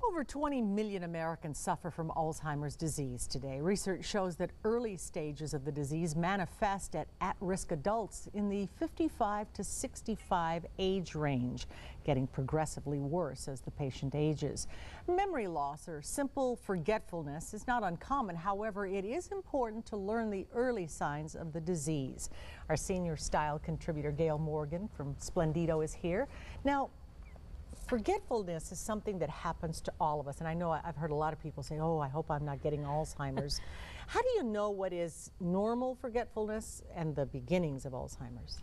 Over 20 million Americans suffer from Alzheimer's disease today. Research shows that early stages of the disease manifest at-risk adults in the 55 to 65 age range, getting progressively worse as the patient ages. Memory loss or simple forgetfulness is not uncommon. However, it is important to learn the early signs of the disease. Our senior style contributor, Gale Morgan from Splendido, is here. Now, forgetfulness is something that happens to all of us, and I know I've heard a lot of people say, oh, I hope I'm not getting Alzheimer's. How do you know what is normal forgetfulness and the beginnings of Alzheimer's?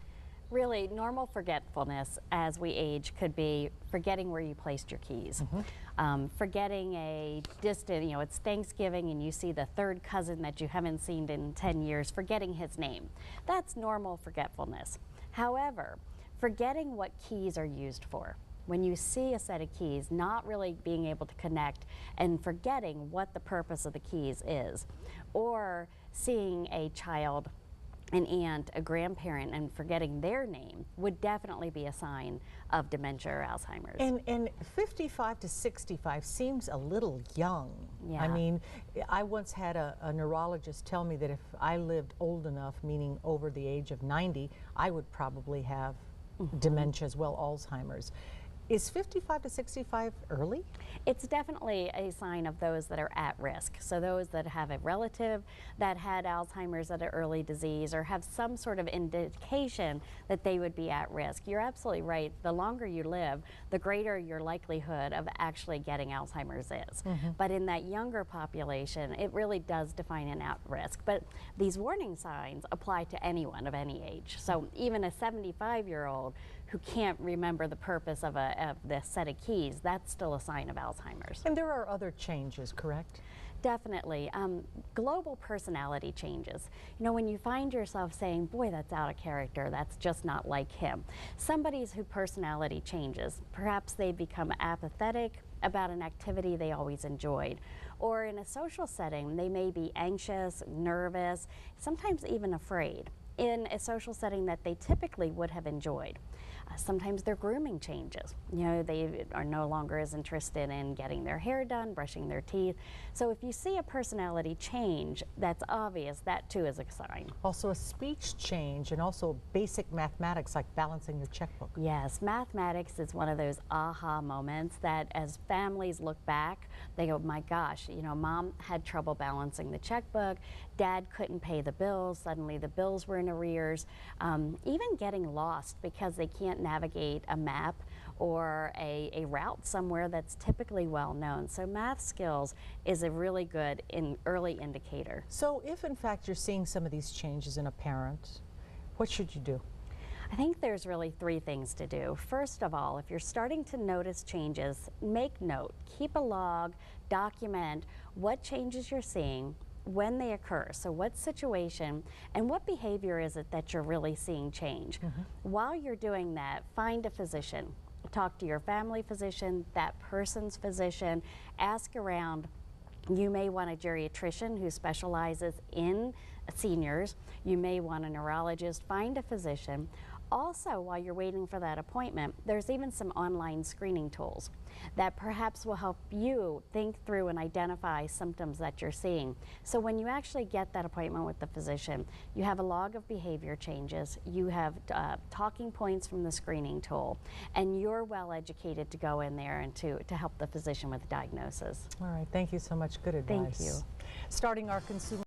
Really, normal forgetfulness as we age could be forgetting where you placed your keys. Forgetting a distant, it's Thanksgiving and you see the third cousin that you haven't seen in 10 years, forgetting his name. That's normal forgetfulness. However, forgetting what keys are used for. When you see a set of keys, not really being able to connect and forgetting what the purpose of the keys is, or seeing a child, an aunt, a grandparent, and forgetting their name would definitely be a sign of dementia or Alzheimer's. And 55 to 65 seems a little young. Yeah. I mean, I once had a neurologist tell me that if I lived old enough, meaning over the age of 90, I would probably have dementia as well, Alzheimer's. Is 55 to 65 early? It's definitely a sign of those that are at risk. So those that have a relative that had Alzheimer's at an early disease or have some sort of indication that they would be at risk. You're absolutely right. The longer you live, the greater your likelihood of actually getting Alzheimer's is. But in that younger population, it really does define an at risk. But these warning signs apply to anyone of any age. So even a 75-year-old who can't remember the purpose of the set of keys, that's still a sign of Alzheimer's. And there are other changes, correct? Definitely. Global personality changes. When you find yourself saying, boy, that's out of character, that's just not like him. Somebody's whose personality changes. Perhaps they become apathetic about an activity they always enjoyed. Or in a social setting, they may be anxious, nervous, sometimes even afraid in a social setting that they typically would have enjoyed. Sometimes their grooming changes. They are no longer as interested in getting their hair done, brushing their teeth. So if you see a personality change that's obvious, that too is a sign. Also a speech change and also basic mathematics like balancing your checkbook. Yes, mathematics is one of those aha moments that as families look back, they go, my gosh, mom had trouble balancing the checkbook, dad couldn't pay the bills, suddenly the bills were in arrears, even getting lost because they can't navigate a map or a route somewhere that's typically well known. So math skills is a really good early indicator. So if in fact you're seeing some of these changes in a parent, what should you do? I think there's really three things to do. First of all, if you're starting to notice changes, make note, keep a log, document what changes you're seeing, when they occur. So what situation and what behavior is it that you're really seeing change? While you're doing that, find a physician. Talk to your family physician, that person's physician, ask around. You may want a geriatrician who specializes in seniors. You may want a neurologist. Find a physician. Also, while you're waiting for that appointment, there's even some online screening tools that perhaps will help you think through and identify symptoms that you're seeing. So when you actually get that appointment with the physician, you have a log of behavior changes, you have talking points from the screening tool, and you're well educated to go in there and to help the physician with the diagnosis. All right, thank you so much. Good advice. Thank you. Starting our consumer